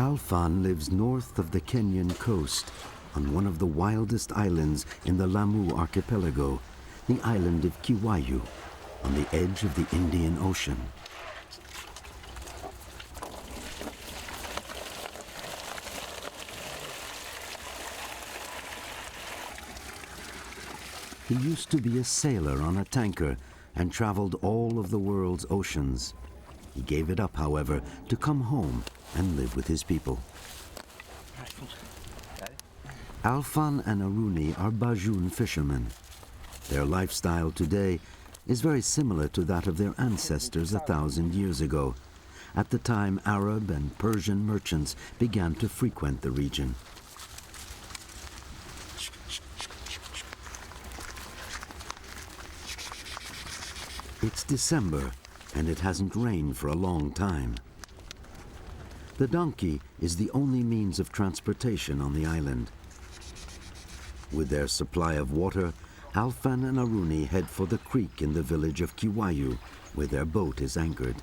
Alphan lives north of the Kenyan coast on one of the wildest islands in the Lamu archipelago, the island of Kiwayu, on the edge of the Indian Ocean. He used to be a sailor on a tanker and traveled all of the world's oceans. He gave it up, however, to come home and live with his people. Alphan and Aruni are Bajun fishermen. Their lifestyle today is very similar to that of their ancestors 1,000 years ago, at the time Arab and Persian merchants began to frequent the region. It's December, and it hasn't rained for a long time. The donkey is the only means of transportation on the island. With their supply of water, Alphan and Aruni head for the creek in the village of Kiwayu, where their boat is anchored.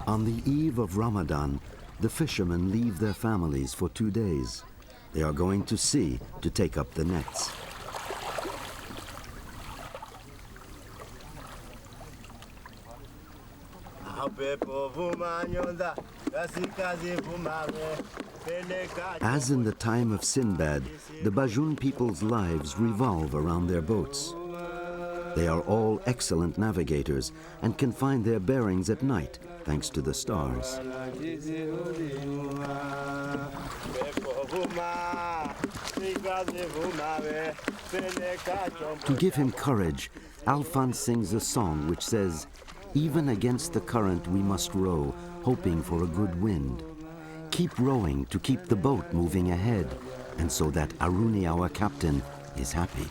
On the eve of Ramadan, the fishermen leave their families for 2 days. They are going to sea to take up the nets. As in the time of Sinbad, the Bajun people's lives revolve around their boats. They are all excellent navigators and can find their bearings at night thanks to the stars. To give him courage, Alphan sings a song which says, "Even against the current we must row, hoping for a good wind. Keep rowing to keep the boat moving ahead, and so that Aruni, our captain, is happy."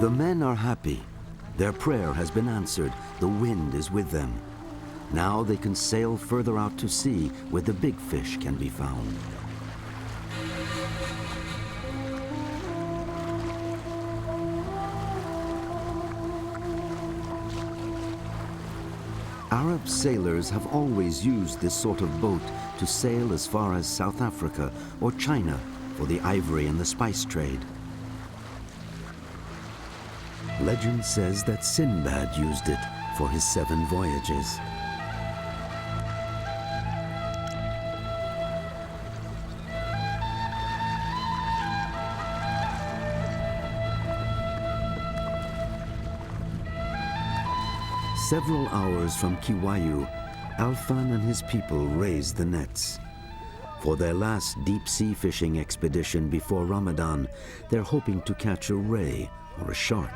The men are happy. Their prayer has been answered. The wind is with them. Now they can sail further out to sea where the big fish can be found. Arab sailors have always used this sort of boat to sail as far as South Africa or China for the ivory and the spice trade. Legend says that Sinbad used it for his 7 voyages. Several hours from Kiwayu, Alphan and his people raise the nets. For their last deep-sea fishing expedition before Ramadan, they're hoping to catch a ray or a shark.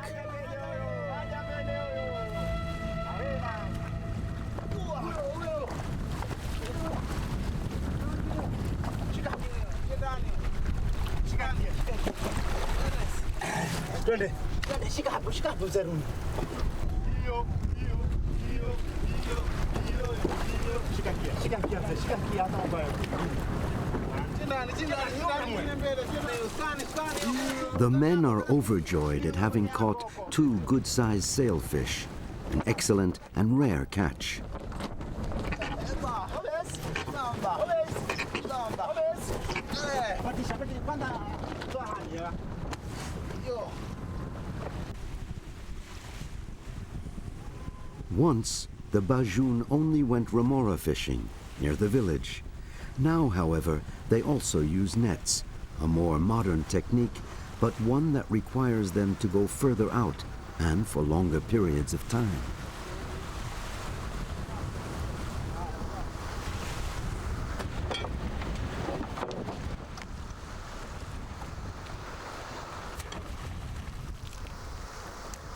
The men are overjoyed at having caught 2 good-sized sailfish, an excellent and rare catch. Once, the Bajun only went remora fishing near the village. Now, however, they also use nets, a more modern technique, but one that requires them to go further out and for longer periods of time.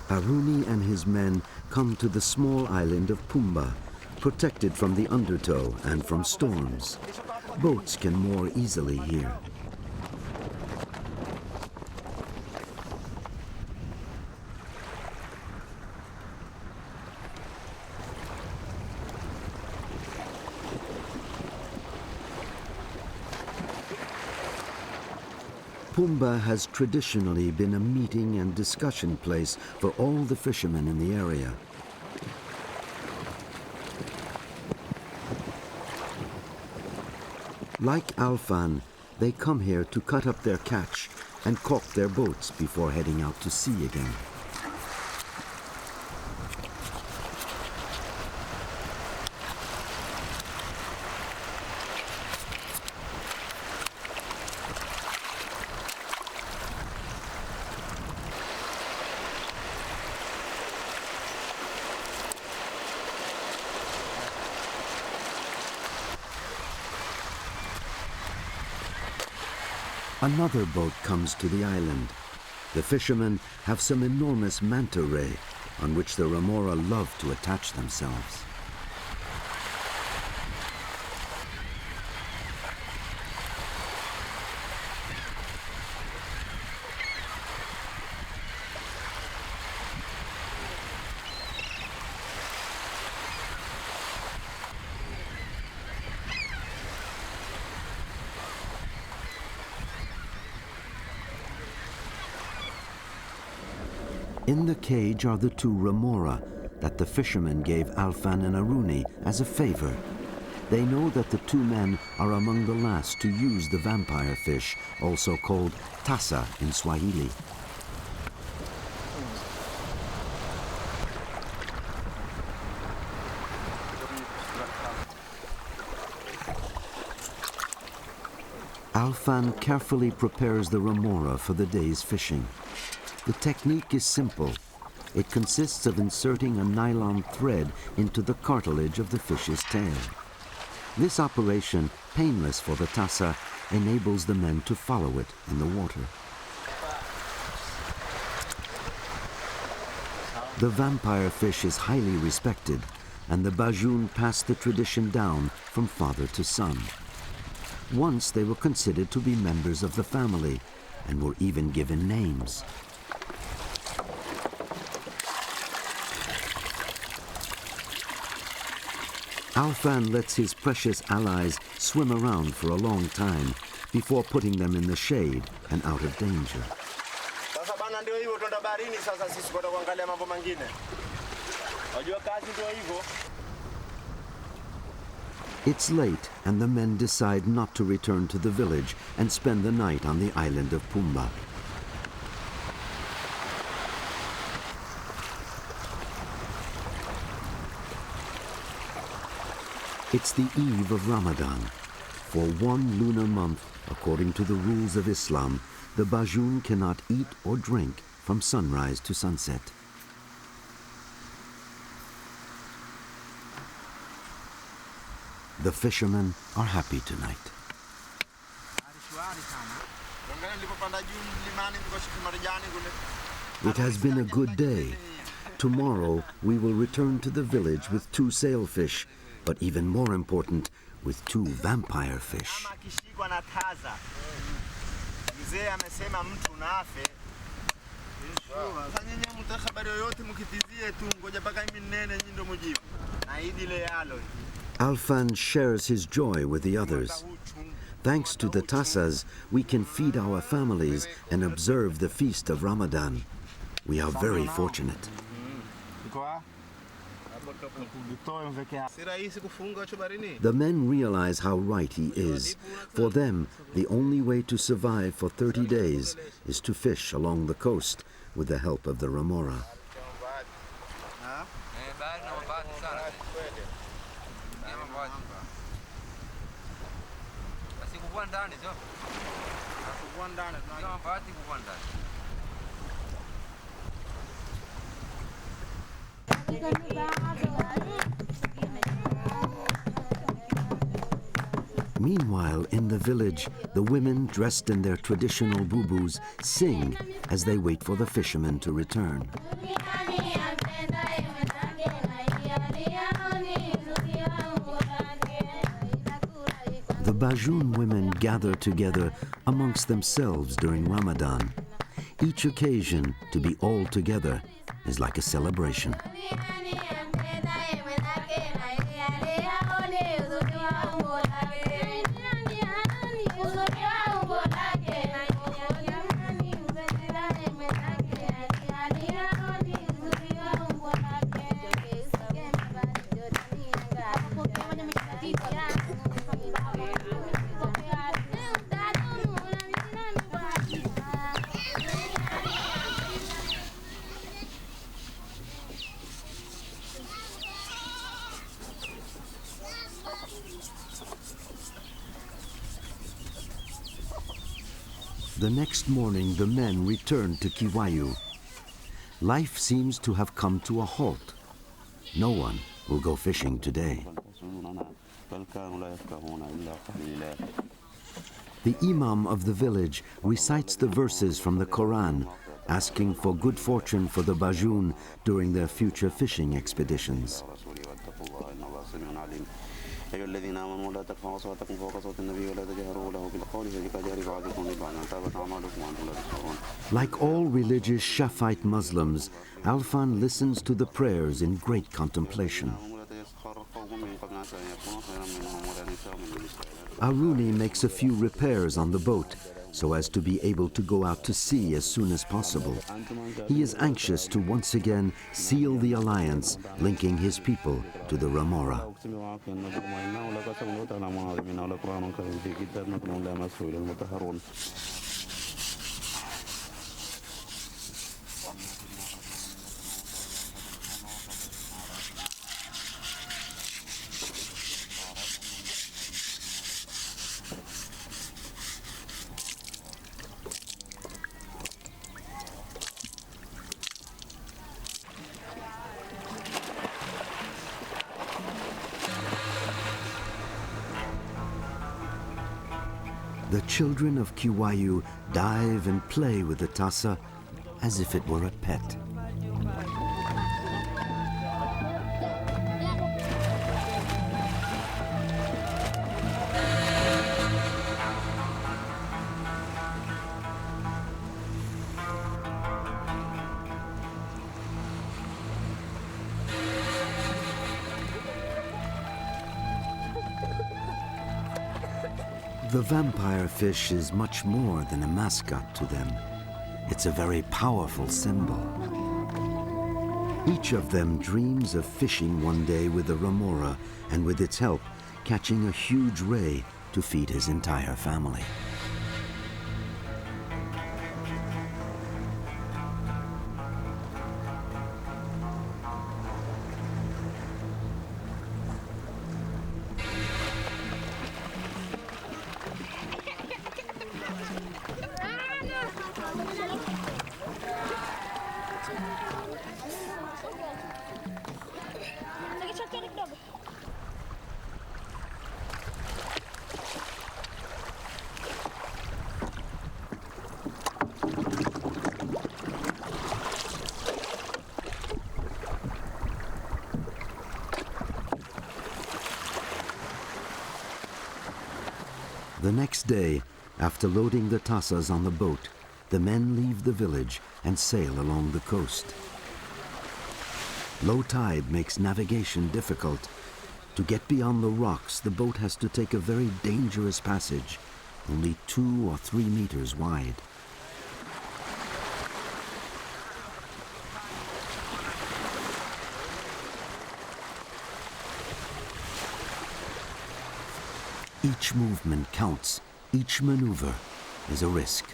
Aruni and his men come to the small island of Pumba, protected from the undertow and from storms. Boats can moor easily here. Pumba has traditionally been a meeting and discussion place for all the fishermen in the area. Like Alphan, they come here to cut up their catch and caulk their boats before heading out to sea again. Another boat comes to the island. The fishermen have some enormous manta ray on which the remora love to attach themselves. In the cage are the two remora that the fishermen gave Alphan and Aruni as a favor. They know that the two men are among the last to use the vampire fish, also called tasa in Swahili. Alphan carefully prepares the remora for the day's fishing. The technique is simple. It consists of inserting a nylon thread into the cartilage of the fish's tail. This operation, painless for the tasa, enables the men to follow it in the water. The vampire fish is highly respected, and the Bajun passed the tradition down from father to son. Once they were considered to be members of the family and were even given names. Alphan lets his precious allies swim around for a long time before putting them in the shade and out of danger. It's late and the men decide not to return to the village and spend the night on the island of Pumba. It's the eve of Ramadan. For 1 lunar month, according to the rules of Islam, the Bajun cannot eat or drink from sunrise to sunset. The fishermen are happy tonight. It has been a good day. Tomorrow we will return to the village with 2 sailfish, but even more important, with 2 vampire fish. Alphan shares his joy with the others. Thanks to the tasas, we can feed our families and observe the feast of Ramadan. We are very fortunate. The men realize how right he is. For them, the only way to survive for 30 days is to fish along the coast with the help of the remora. Meanwhile, in the village, the women, dressed in their traditional bubus, sing as they wait for the fishermen to return. The Bajun women gather together amongst themselves during Ramadan. Each occasion to be all together is like a celebration. The next morning, the men return to Kiwayu. Life seems to have come to a halt. No one will go fishing today. The imam of the village recites the verses from the Quran, asking for good fortune for the Bajun during their future fishing expeditions. Like all religious Shafite Muslims, Alphan listens to the prayers in great contemplation. Aruni makes a few repairs on the boat so as to be able to go out to sea as soon as possible. He is anxious to once again seal the alliance linking his people to the Remora. The children of Kiwayu dive and play with the tasa as if it were a pet. The vampire fish is much more than a mascot to them. It's a very powerful symbol. Each of them dreams of fishing one day with the remora and with its help catching a huge ray to feed his entire family. The next day, after loading the tasas on the boat, the men leave the village and sail along the coast. Low tide makes navigation difficult. To get beyond the rocks, the boat has to take a very dangerous passage, only 2 or 3 meters wide. Each movement counts. Each maneuver is a risk.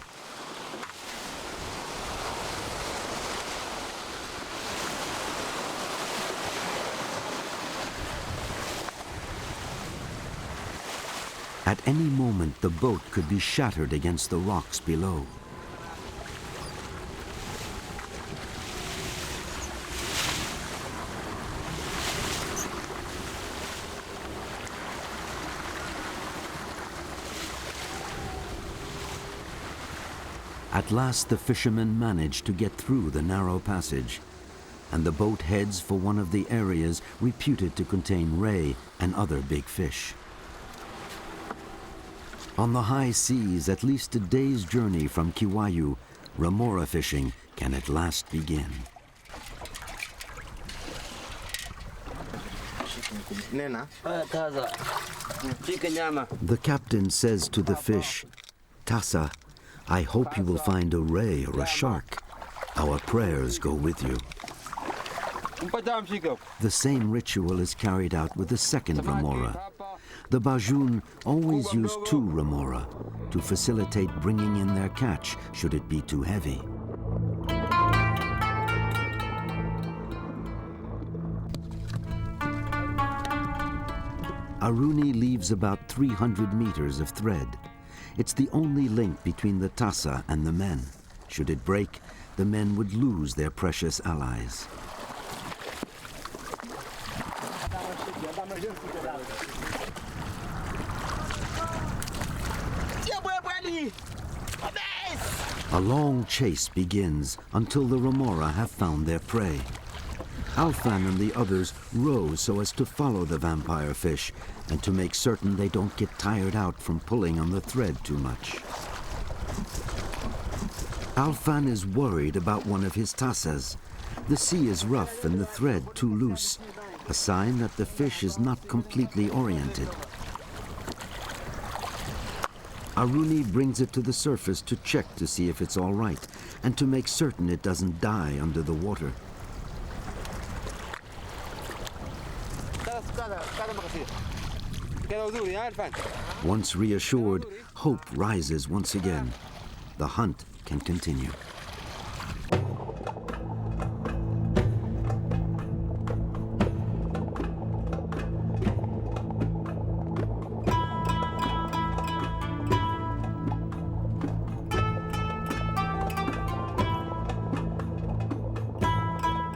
At any moment, the boat could be shattered against the rocks below. At last the fishermen manage to get through the narrow passage, and the boat heads for one of the areas reputed to contain ray and other big fish. On the high seas, at least a day's journey from Kiwayu, remora fishing can at last begin. The captain says to the fish, "Tasa, I hope you will find a ray or a shark. Our prayers go with you." The same ritual is carried out with the second remora. The Bajun always use 2 remora to facilitate bringing in their catch should it be too heavy. Aruni leaves about 300 meters of thread. It's the only link between the tasa and the men. Should it break, the men would lose their precious allies. A long chase begins until the remora have found their prey. Alphan and the others row so as to follow the vampire fish and to make certain they don't get tired out from pulling on the thread too much. Alphan is worried about one of his tasas. The sea is rough and the thread too loose, a sign that the fish is not completely oriented. Aruni brings it to the surface to check to see if it's all right and to make certain it doesn't die under the water. Once reassured, hope rises once again. The hunt can continue.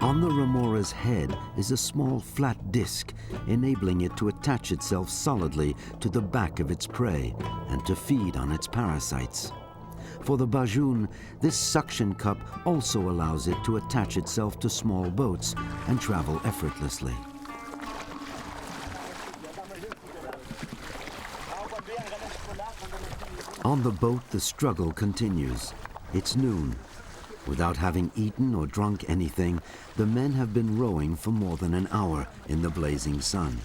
On the remora's head is a small flat disc, enabling it to attach itself solidly to the back of its prey and to feed on its parasites. For the Bajun, this suction cup also allows it to attach itself to small boats and travel effortlessly. On the boat, the struggle continues. It's noon. Without having eaten or drunk anything, the men have been rowing for more than an hour in the blazing sun.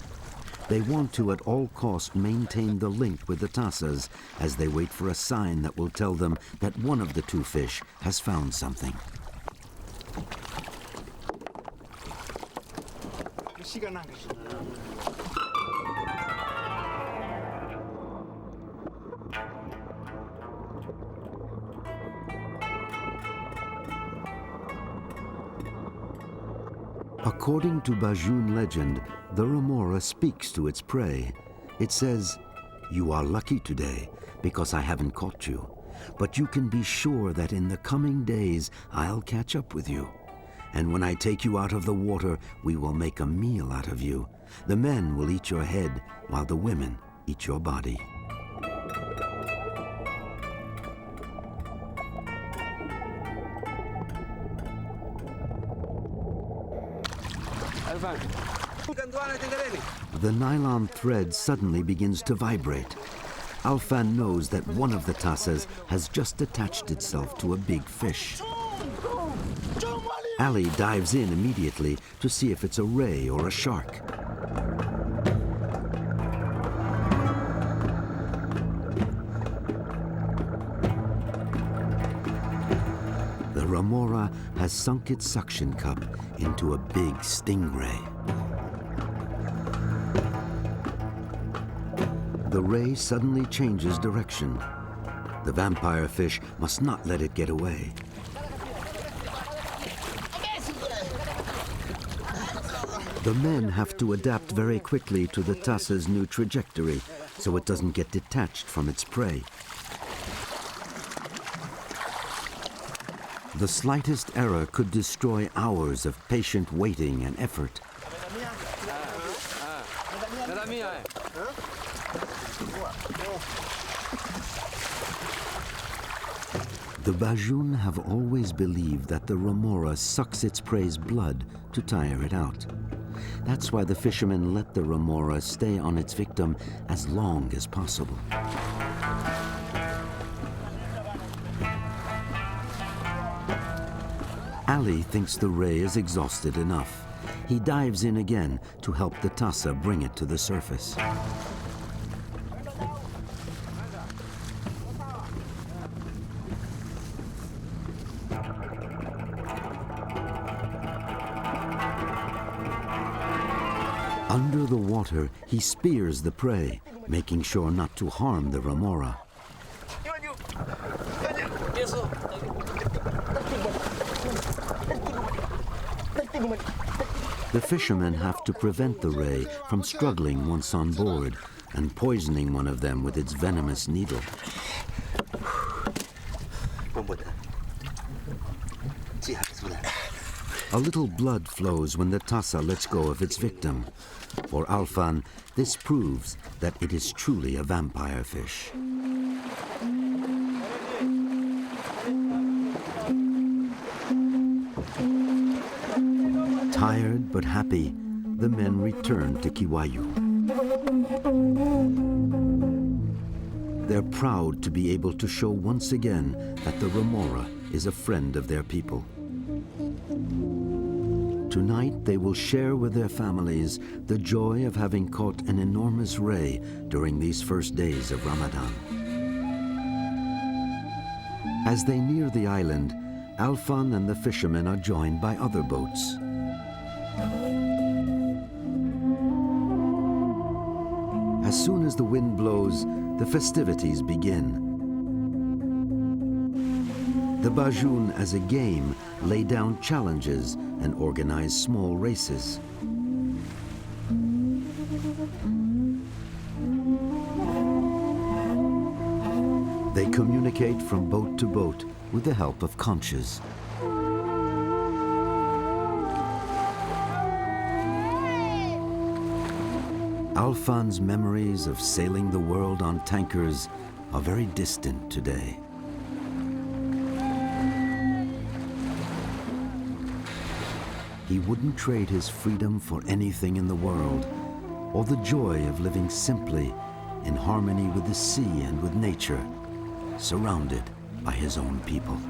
They want to at all costs maintain the link with the tasas as they wait for a sign that will tell them that one of the 2 fish has found something. According to Bajun legend, the remora speaks to its prey. It says, "You are lucky today because I haven't caught you, but you can be sure that in the coming days I'll catch up with you. And when I take you out of the water, we will make a meal out of you. The men will eat your head while the women eat your body." The nylon thread suddenly begins to vibrate. Alphan knows that one of the tasas has just attached itself to a big fish. Ali dives in immediately to see if it's a ray or a shark. The remora has sunk its suction cup into a big stingray. The ray suddenly changes direction. The vampire fish must not let it get away. The men have to adapt very quickly to the tasa's new trajectory so it doesn't get detached from its prey. The slightest error could destroy hours of patient waiting and effort. The Bajun have always believed that the remora sucks its prey's blood to tire it out. That's why the fishermen let the remora stay on its victim as long as possible. Ali thinks the ray is exhausted enough. He dives in again to help the tasa bring it to the surface. Under the water, he spears the prey, making sure not to harm the remora. The fishermen have to prevent the ray from struggling once on board and poisoning one of them with its venomous needle. A little blood flows when the tasa lets go of its victim. For Alphan, this proves that it is truly a vampire fish. Tired but happy, the men return to Kiwayu. They're proud to be able to show once again that the remora is a friend of their people. Tonight, they will share with their families the joy of having caught an enormous ray during these first days of Ramadan. As they near the island, Alphan and the fishermen are joined by other boats. As soon as the wind blows, the festivities begin. The Bajun, as a game, lay down challenges and organize small races. They communicate from boat to boat with the help of conches. Alphan's memories of sailing the world on tankers are very distant today. He wouldn't trade his freedom for anything in the world, or the joy of living simply in harmony with the sea and with nature, surrounded by his own people.